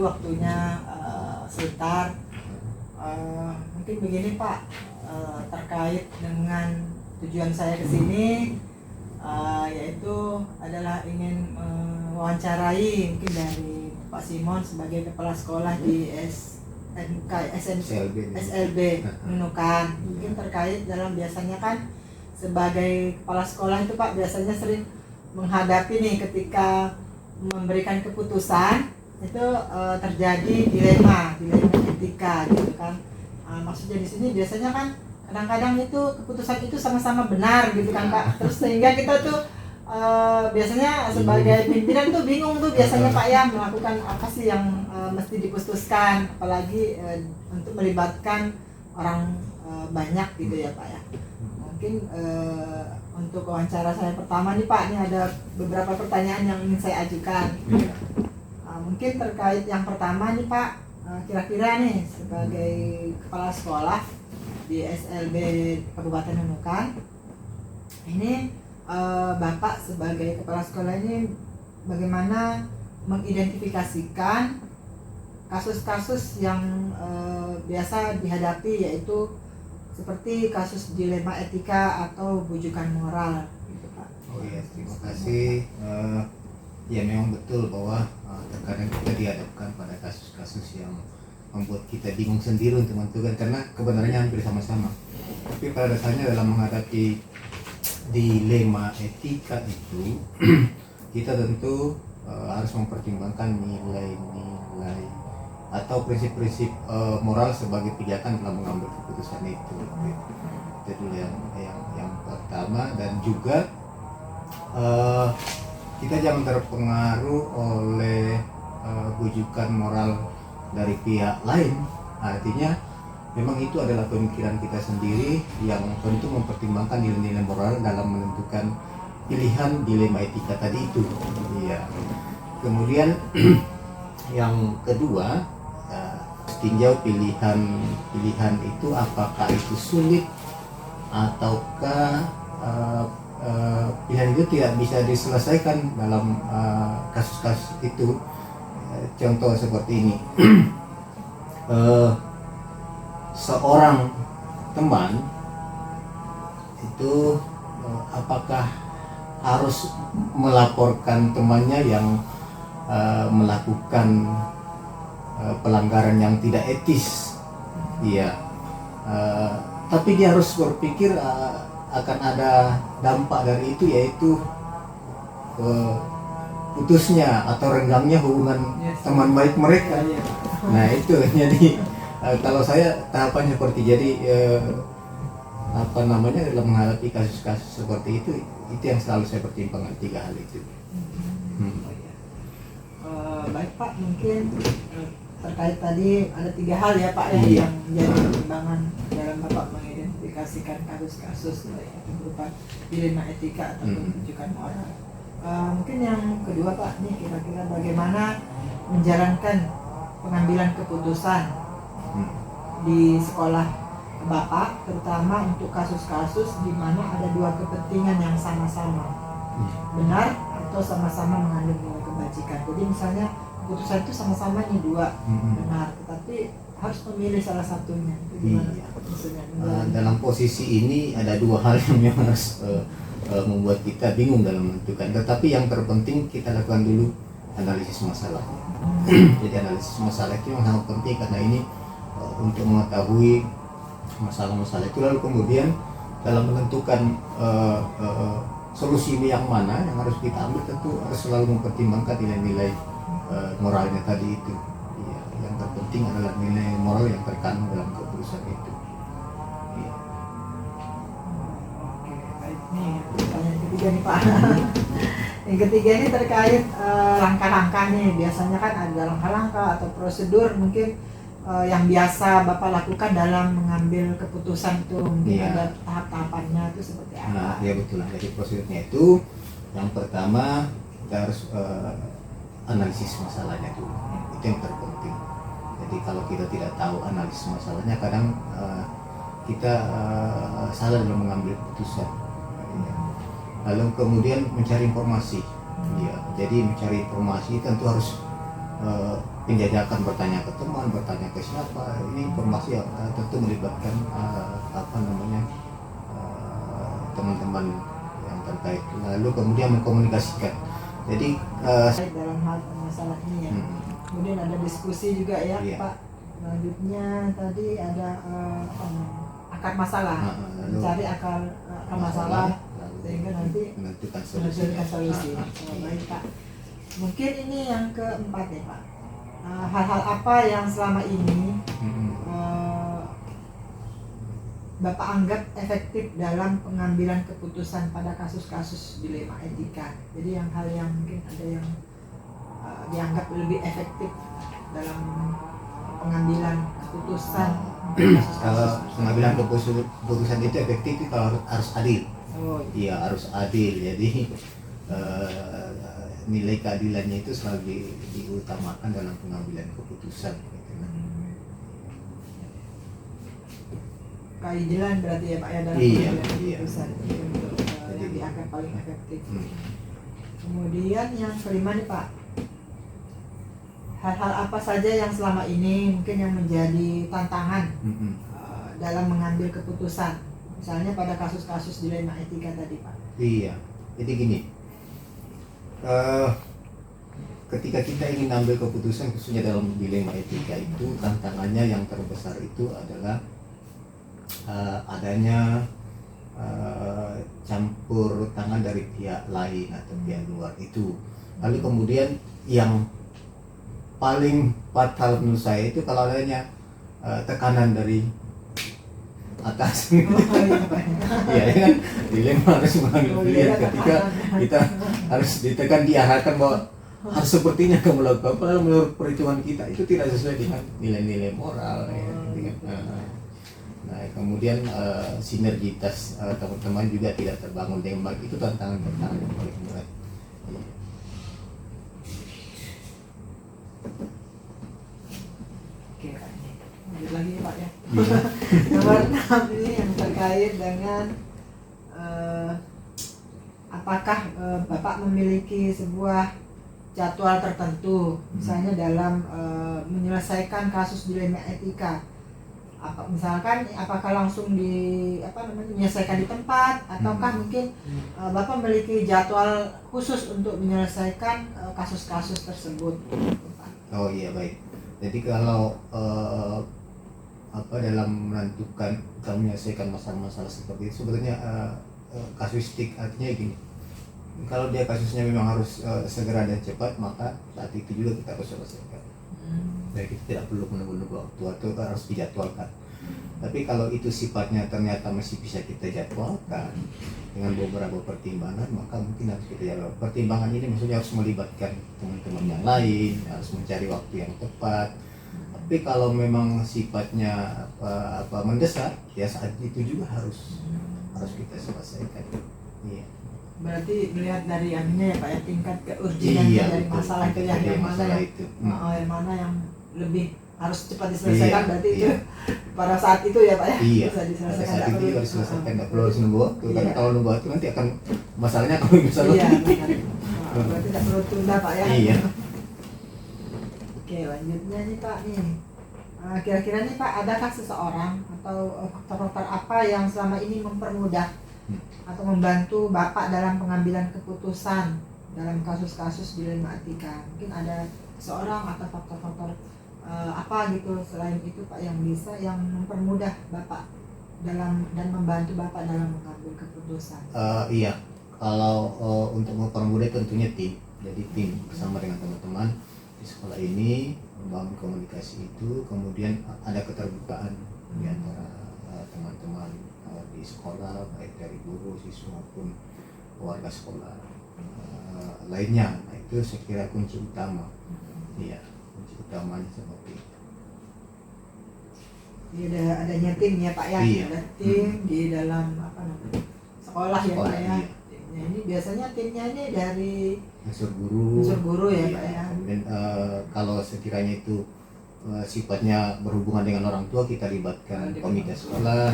waktunya sebentar. Mungkin begini Pak, terkait dengan tujuan saya ke sini, yaitu adalah ingin mewawancarai mungkin dari Pak Simon sebagai kepala sekolah di SLB Nunukan. Mungkin terkait dalam biasanya kan sebagai kepala sekolah itu Pak biasanya sering menghadapi nih ketika memberikan keputusan itu terjadi dilema etika gitu kan. Maksudnya di sini biasanya kan kadang-kadang itu keputusan itu sama-sama benar gitu kan Pak. Terus sehingga kita tuh biasanya sebagai pimpinan tuh bingung tuh biasanya Pak ya melakukan apa sih yang mesti diputuskan, apalagi untuk melibatkan orang banyak gitu ya Pak ya. Mungkin untuk wawancara saya pertama nih Pak, ini ada beberapa pertanyaan yang ingin saya ajukan. Mungkin terkait yang pertama nih Pak, kira-kira nih sebagai kepala sekolah di SLB Kabupaten Nunukan, ini Bapak sebagai kepala sekolah ini bagaimana mengidentifikasikan kasus-kasus yang biasa dihadapi, yaitu seperti kasus dilema etika atau bujukan moral gitu Pak. Oh iya, terima kasih. Ya memang betul bahwa terkadang kita dihadapkan pada kasus-kasus yang membuat kita bingung sendiri untuk menentukan, karena kebenarannya hampir sama-sama. Tapi pada dasarnya dalam menghadapi dilema etika itu kita tentu harus mempertimbangkan nilai-nilai atau prinsip-prinsip moral sebagai pijakan dalam mengambil keputusan itu. Itu dulu yang pertama. Dan juga kita jangan terpengaruh oleh bujukan moral dari pihak lain. Artinya memang itu adalah pemikiran kita sendiri yang tentu mempertimbangkan nilai-nilai moral dalam menentukan pilihan dilema etika tadi itu. Iya. Kemudian yang kedua, tinjau pilihan itu apakah itu sulit ataukah pilihan itu tidak bisa diselesaikan dalam kasus-kasus itu. Contoh seperti ini. Seorang teman itu apakah harus melaporkan temannya yang melakukan pelanggaran yang tidak etis? Iya. Tapi dia harus berpikir akan ada dampak dari itu, yaitu putusnya atau renggangnya hubungan teman baik mereka. Nah itu jadi kalau saya tahapannya seperti jadi dalam menghadapi kasus-kasus seperti itu yang selalu saya pertimbangkan, 3 hal itu. Baik Pak, mungkin terkait tadi ada 3 hal ya Pak ya, yang menjadi pertimbangan dalam Bapak mengidentifikasikan kasus-kasus yang berupa dilema etika atau bujukan moral. Mungkin yang kedua Pak, nih kira-kira bagaimana menjalankan pengambilan keputusan di sekolah Bapak, terutama untuk kasus-kasus di mana ada 2 kepentingan yang sama-sama benar atau sama-sama mengandung nilai kebajikan. Jadi misalnya keputusan itu sama-sama nih 2 benar, tetapi harus memilih salah satunya. Gimana maksudnya? Dalam posisi ini ada 2 hal yang harus membuat kita bingung dalam menentukan. Tetapi yang terpenting kita lakukan dulu analisis masalah. Jadi analisis masalah itu yang sangat penting, karena ini untuk mengetahui masalah-masalah itu, lalu kemudian dalam menentukan solusi yang mana yang harus kita ambil, tentu harus selalu mempertimbangkan nilai-nilai moralnya tadi itu. Ya, yang terpenting adalah nilai moral yang terkandung dalam keputusan itu. Ya. Oke, baik nih pertanyaan ketiga nih Pak. Yang ketiga ini terkait langkah-langkah nih. Biasanya kan ada langkah-langkah atau prosedur mungkin yang biasa Bapak lakukan dalam mengambil keputusan itu. Mungkin ada tahap-tahapannya itu seperti apa? Nah, ya betul. Jadi prosedurnya itu yang pertama kita harus analisis masalahnya dulu. Itu yang terpenting. Jadi kalau kita tidak tahu analisis masalahnya, kadang kita salah dalam mengambil keputusan. Lalu kemudian mencari informasi. Ya, jadi mencari informasi tentu harus penjajakan, bertanya ke teman, bertanya ke siapa, ini informasi yang tentu melibatkan teman-teman yang terkait, lalu kemudian mengkomunikasikan. Jadi dalam hal masalah ini ya. Kemudian ada diskusi juga ya, iya. Pak. Selanjutnya tadi ada akar masalah, mencari akar masalah sehingga nanti menentukan menentukan solusi. Ah, Baik Pak. Mungkin ini yang keempat ya Pak. Hal-hal apa yang selama ini Bapak anggap efektif dalam pengambilan keputusan pada kasus-kasus dilema etika? Jadi hal yang mungkin ada yang dianggap lebih efektif dalam pengambilan keputusan kalau pengambilan keputusan itu efektif itu harus adil. Iya, harus adil. Jadi nilai keadilannya itu selalu diutamakan dalam pengambilan keputusan. Keadilan berarti ya Pak ya dalam Iya, pengambilan iya. keputusan untuk Jadi yang dianggap paling efektif. Hmm. Kemudian yang kelima nih Pak, hal-hal apa saja yang selama ini mungkin yang menjadi tantangan dalam mengambil keputusan, misalnya pada kasus-kasus dilema etika tadi Pak? Iya, jadi gini, ketika kita ingin ambil keputusan khususnya dalam dilema etika itu, tantangannya yang terbesar itu adalah adanya campur tangan dari pihak lain atau pihak luar itu. Lalu kemudian yang paling fatal menurut saya itu kalau adanya tekanan dari atas. Iya kan, dilema harus mengambil pilihan ketika kita harus ditekan, diarahkan bahwa harus sepertinya kamu lakukan, padahal menurut perhitungan kita itu tidak sesuai dengan nilai-nilai moral ya. Nah kemudian sinergitas teman-teman juga tidak terbangun dengan baik, itu tantangan yang paling berat. Oke Pak, lanjut lagi ya Pak ya. Nomor 6 ini yang terkait dengan apakah Bapak memiliki sebuah jadwal tertentu, misalnya dalam menyelesaikan kasus dilema etika. Misalkan apakah langsung menyelesaikan di tempat, ataukah mungkin Bapak memiliki jadwal khusus untuk menyelesaikan kasus-kasus tersebut? Oh iya, baik. Jadi kalau dalam menentukan atau menyelesaikan masalah-masalah seperti itu sebetulnya kasuistik, artinya gini, kalau dia kasusnya memang harus segera dan cepat, maka saat itu juga kita harus selesaikan. Jadi kita tidak perlu menunggu waktu atau harus dijadwalkan. Tapi kalau itu sifatnya ternyata masih bisa kita jadwalkan dengan beberapa pertimbangan, maka mungkin harus kita jadwal. Pertimbangan ini maksudnya harus melibatkan teman-teman yang lain, harus mencari waktu yang tepat. Tapi kalau memang sifatnya mendesak, ya saat itu juga harus kita selesaikan. Iya. Berarti melihat dari ya Pak ya, tingkat keurgenannya dari masalah itu yang mana yang lebih harus cepat diselesaikan, berarti itu pada saat itu ya Pak ya, bisa diselesaikan. Pada saat itu harus diselesaikan, tidak perlu harus nunggu waktu, karena kalau nunggu waktu nanti akan masalahnya kalau misalnya berarti tidak perlu tunda Pak ya. Iya. Oke, lanjutnya nih Pak nih, kira-kira nih Pak, adakah seseorang atau faktor-faktor apa yang selama ini mempermudah atau membantu Bapak dalam pengambilan keputusan dalam kasus-kasus dilema etika? Mungkin ada seorang atau faktor-faktor apa gitu selain itu Pak yang mempermudah Bapak dalam dan membantu Bapak dalam mengambil keputusan? Iya, kalau untuk mempermudah tentunya tim. Jadi tim bersama dengan teman-teman di sekolah ini membangun komunikasi itu, kemudian ada keterbukaan di antara teman-teman di sekolah, baik dari guru, siswa maupun warga sekolah lainnya. Nah, itu saya kira kunci utama. Iya, kunci utamanya seperti itu. Jadi adanya tim ya Pak ya, ada tim di dalam sekolah ya Pak ya. Timnya ini biasanya timnya ini dari unsur guru ya Pak ya. Dan kalau sekiranya itu sifatnya berhubungan dengan orang tua, kita libatkan komite sekolah.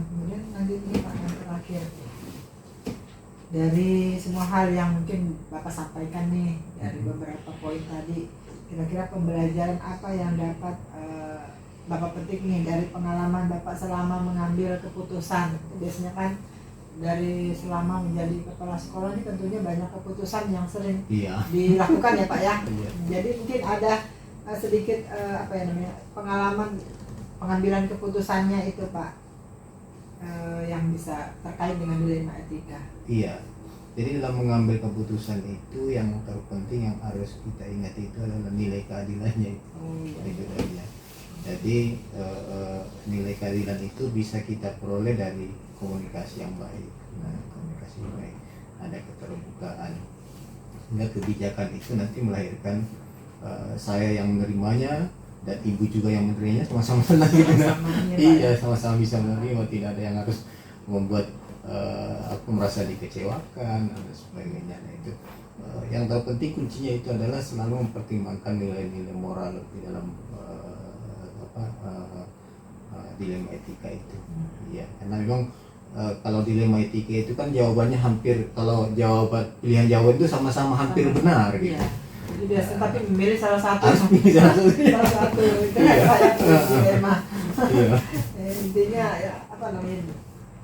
Kemudian lanjut nih Pak, yang terakhir dari semua hal yang mungkin Bapak sampaikan nih, dari beberapa poin tadi, kira-kira pembelajaran apa yang dapat Bapak petik nih dari pengalaman Bapak selama mengambil keputusan? Biasanya kan dari selama menjadi kepala sekolah ini tentunya banyak keputusan yang sering Iya. dilakukan ya Pak ya. Iya. Jadi mungkin ada sedikit apa ya namanya, pengalaman pengambilan keputusannya itu Pak, yang bisa terkait dengan dilema etika. Iya. Jadi dalam mengambil keputusan itu yang terpenting yang harus kita ingat itu adalah nilai keadilannya itu. Oh iya. Itu dia. Jadi nilai keadilan itu bisa kita peroleh dari komunikasi yang baik. Nah, komunikasi yang baik, ada keterbukaan. Sehingga kebijakan itu nanti melahirkan saya yang menerimanya dan ibu juga yang menerimanya sama-sama senang gitu. Iya, sama-sama bisa menerima, tidak ada yang harus membuat aku merasa dikecewakan dan sebagainya. Nah, itu yang terpenting kuncinya itu adalah selalu mempertimbangkan nilai-nilai moral di dalam dilema etika itu. Iya, karena memang kalau dilema etika itu kan jawabannya hampir, kalau pilihan jawaban itu sama-sama hampir benar gitu. Iya. Jadi biasa tapi memilih salah satu. Harus pilih salah satu. Salah satu. Itu Iya. kayak dilema. Iya. Intinya ya apa namanya?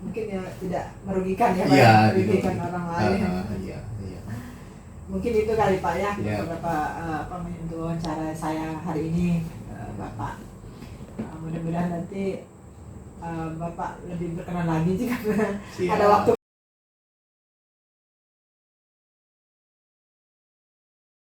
Mungkin ya tidak merugikan ya Pak, Iya, merugikan orang lain. Iya, iya. Mungkin itu kali Pak ya, Iya. beberapa apa namanya, untuk wawancara saya hari ini Bapak. Mudah-mudahan nanti Bapak lebih berkenan lagi jika Siap. ada waktu